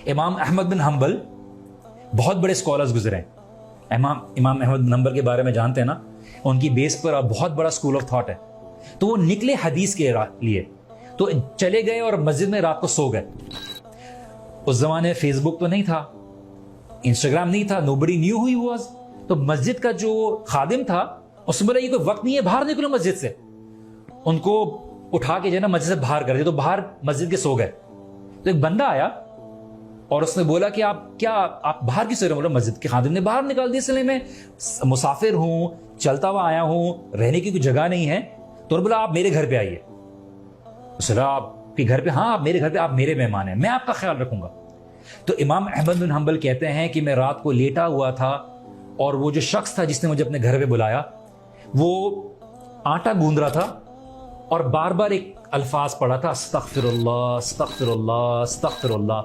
امام احمد بن حنبل بہت بڑے اسکالرز گزرے ہیں. امام احمد بن حنبل کے بارے میں جانتے ہیں نا, ان کی بیس پر بہت بڑا اسکول آف تھاٹ ہے. تو وہ نکلے حدیث کے لیے, تو چلے گئے اور مسجد میں رات کو سو گئے. اس زمانے فیس بک تو نہیں تھا, انسٹاگرام نہیں تھا, nobody knew who he was. تو مسجد کا جو خادم تھا اس نے بولا یہ کوئی وقت نہیں ہے, باہر نکلو مسجد سے. ان کو اٹھا کے جو ہے نا مسجد سے باہر کر دیا, تو باہر مسجد کے سو گئے. تو ایک بندہ آیا اور اس نے بولا کہ آپ باہر کی سو رہے؟ بولا مسجد کے خادم نے باہر نکال دیا, اس لیے میں مسافر ہوں, چلتا ہوا آیا ہوں, رہنے کی کوئی جگہ نہیں ہے. تو بولا آپ میرے گھر پہ آئیے. اس نے آپ کے گھر پہ؟ ہاں آپ میرے گھر پہ, آپ میرے مہمان ہیں, میں آپ کا خیال رکھوں گا. تو امام احمد بن حنبل کہتے ہیں کہ میں رات کو لیٹا ہوا تھا اور وہ جو شخص تھا جس نے مجھے اپنے گھر پہ بلایا وہ آٹا گوندھ رہا تھا اور بار بار ایک الفاظ پڑھا تھا, استغفر اللہ استغفر اللہ استغفر اللہ.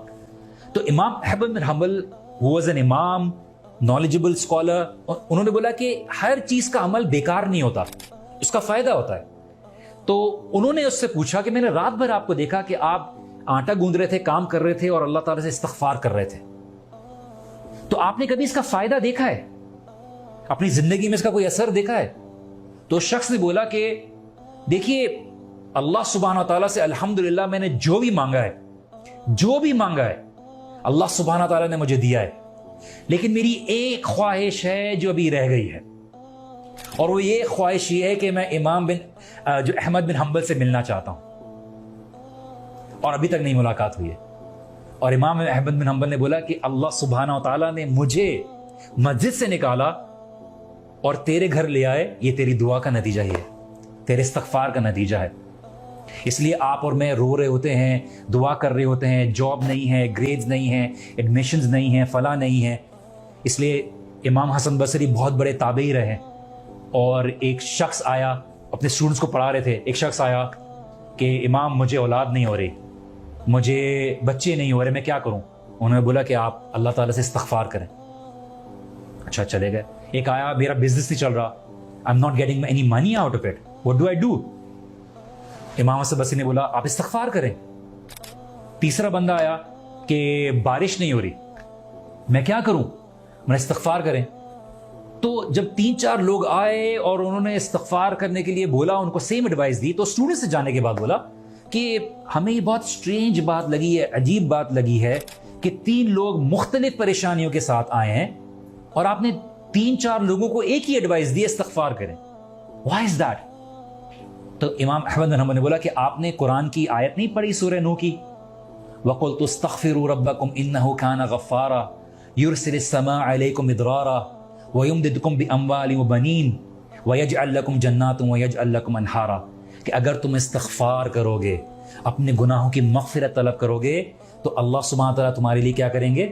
تو امام احمد بن حنبل واز این امام, نالجبل اسکالر. انہوں نے بولا کہ ہر چیز کا عمل بیکار نہیں ہوتا, اس کا فائدہ ہوتا ہے. تو انہوں نے اس سے پوچھا کہ میں نے رات بھر آپ کو دیکھا کہ آپ آٹا گوندھ رہے تھے, کام کر رہے تھے اور اللہ تعالیٰ سے استغفار کر رہے تھے, تو آپ نے کبھی اس کا فائدہ دیکھا ہے؟ اپنی زندگی میں اس کا کوئی اثر دیکھا ہے؟ تو شخص نے بولا کہ دیکھیے اللہ سبحانہ تعالیٰ سے الحمدللہ میں نے جو بھی مانگا ہے اللہ سبحانہ تعالیٰ نے مجھے دیا ہے, لیکن میری ایک خواہش ہے جو ابھی رہ گئی ہے, اور وہ یہ خواہش یہ ہے کہ میں جو احمد بن حنبل سے ملنا چاہتا ہوں, اور ابھی تک نہیں ملاقات ہوئی ہے. اور امام احمد بن حنبل نے بولا کہ اللہ سبحانہ تعالیٰ نے مجھے مسجد سے نکالا اور تیرے گھر لے آئے, یہ تیری دعا کا نتیجہ ہی ہے, تیرے استغفار کا نتیجہ ہے. اس لیے آپ اور میں رو رہے ہوتے ہیں, دعا کر رہے ہوتے ہیں, جاب نہیں ہے, گریڈز نہیں ہیں, ایڈمیشنز نہیں ہیں, فلاں نہیں ہے. اس لیے امام حسن بصری بہت بڑے تابعی رہے, اور ایک شخص آیا, اپنے اسٹوڈنٹس کو پڑھا رہے تھے, ایک شخص آیا کہ امام مجھے اولاد نہیں ہو رہی, مجھے بچے نہیں ہو رہے, میں کیا کروں؟ انہوں نے بولا کہ آپ اللہ تعالیٰ سے استغفار کریں. اچھا چلے گئے. ایک آیا, میرا بزنس نہیں چل رہا, I am not getting any money out of it, what do I do? امام حسن بصری نے بولا آپ استغفار کریں. تیسرا بندہ آیا کہ بارش نہیں ہو رہی, میں کیا کروں؟ میں استغفار کریں. تو جب 3-4 لوگ آئے اور انہوں نے استغفار کرنے کے لیے بولا, ان کو سیم ایڈوائس دی, تو اسٹوڈنٹ سے جانے کے بعد بولا کہ ہمیں یہ بہت اسٹرینج بات لگی ہے, عجیب بات لگی ہے کہ 3 لوگ مختلف پریشانیوں کے ساتھ آئے ہیں اور آپ نے 3-4 لوگوں کو ایک ہی ایڈوائس دی, استغفار کریں. Why is that? تو امام احمد بن حنبل نے بولا کہ آپ نے قرآن کی آیت نہیں پڑھی سورہ نوح کی, وَقُلْتُ اسْتَغْفِرُوا رَبَّكُمْ إِنَّهُ كَانَ غَفَّارًا يُرْسِلِ السَّمَاءَ عَلَيْكُمْ مِدْرَارًا وَيُمْدِدْكُمْ بِأَمْوَالٍ وَبَنِينَ وَيَجْعَلْ لَكُمْ جَنَّاتٍ وَيَجْعَلْ لَكُمْ أَنْهَارًا, کہ اگر تم استغفار کرو گے, اپنے گناہوں کی مغفرت طلب کرو گے, تو اللہ سبحانہ تعالیٰ تمہارے لیے کیا کریں گے؟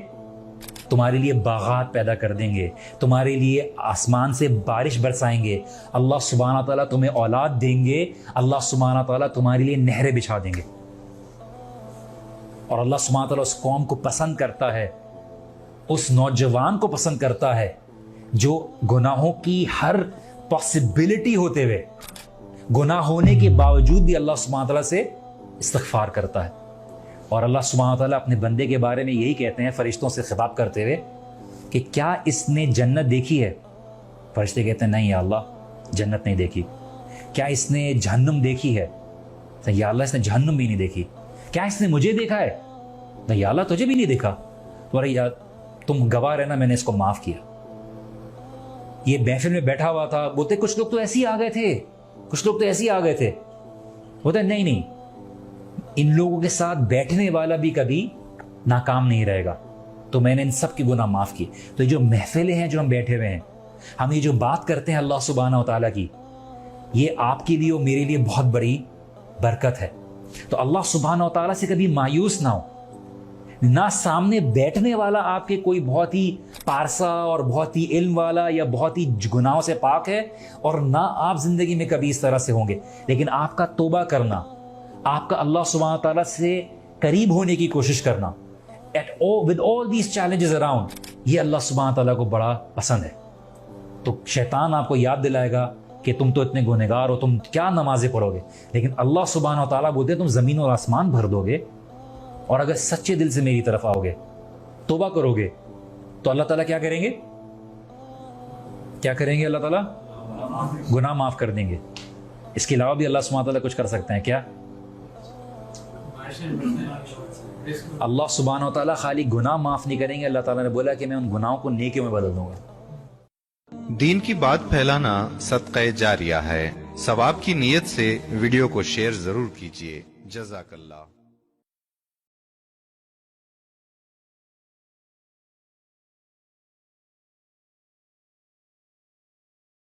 تمہارے لیے باغات پیدا کر دیں گے, تمہارے لیے آسمان سے بارش برسائیں گے, اللہ سبحانہ تعالیٰ تمہیں اولاد دیں گے, اللہ سبحانہ تعالیٰ تمہارے لیے نہریں بچھا دیں گے. اور اللہ سبحانہ تعالیٰ اس قوم کو پسند کرتا ہے, اس نوجوان کو پسند کرتا ہے جو گناہوں کی ہر پاسبلٹی ہوتے ہوئے, گناہ ہونے کے باوجود بھی اللہ سبحانہ تعالیٰ سے استغفار کرتا ہے. اور اللہ سبحانہ تعالیٰ اپنے بندے کے بارے میں یہی کہتے ہیں فرشتوں سے خطاب کرتے ہوئے کہ کیا اس نے جنت دیکھی ہے؟ فرشتے کہتے ہیں نہیں یا اللہ جنت نہیں دیکھی. کیا اس نے جہنم دیکھی ہے؟ یا اللہ اس نے جہنم بھی نہیں دیکھی. کیا اس نے مجھے دیکھا ہے؟ نہیں یا اللہ تجھے بھی نہیں دیکھا. تو ارے یار تم گواہ رہنا, میں نے اس کو معاف کیا. یہ محفل میں بیٹھا ہوا تھا, بولتے کچھ لوگ تو ایسے ہی آ گئے تھے, کچھ لوگ تو ایسے ہی آ گئے تھے. بولتے نہیں, ان لوگوں کے ساتھ بیٹھنے والا بھی کبھی ناکام نہیں رہے گا, تو میں نے ان سب کی گناہ معاف کی. تو یہ جو محفلیں ہیں جو ہم بیٹھے ہوئے ہیں, ہم یہ جو بات کرتے ہیں اللہ سبحانہ تعالیٰ کی, یہ آپ کے لیے اور میرے لیے بہت بڑی برکت ہے. تو اللہ سبحانہ تعالیٰ سے کبھی مایوس نہ ہو. نہ سامنے بیٹھنے والا آپ کے کوئی بہت ہی پارسا اور بہت ہی علم والا یا بہت ہی گناہوں سے پاک ہے, اور نہ آپ زندگی میں کبھی اس طرح سے ہوں گے, لیکن آپ کا توبہ کرنا, آپ کا اللہ سبحانہ تعالیٰ سے قریب ہونے کی کوشش کرنا with all these challenges around, یہ اللہ سبحانہ تعالیٰ کو بڑا پسند ہے. تو شیطان آپ کو یاد دلائے گا کہ تم تو اتنے گنہگار ہو, تم کیا نمازیں پڑھو گے, لیکن اللہ سبحانہ تعالیٰ بولتے تم زمین اور آسمان بھر دو گے, اور اگر سچے دل سے میری طرف آؤ گے توبہ کرو گے تو اللہ تعالیٰ کیا کریں گے؟ کیا کریں گے اللہ تعالیٰ؟ گناہ معاف کر دیں گے. اس کے علاوہ بھی اللہ سبحانہ تعالیٰ کچھ کر سکتے ہیں کیا؟ اللہ سبحانہ و تعالیٰ خالی گناہ معاف نہیں کریں گے, اللہ تعالیٰ نے بولا کہ میں ان گناہوں کو نیکیوں میں بدل دوں گا. دین کی بات پھیلانا صدقہ جاریہ ہے. ثواب کی نیت سے ویڈیو کو شیئر ضرور کیجیے. جزاک اللہ.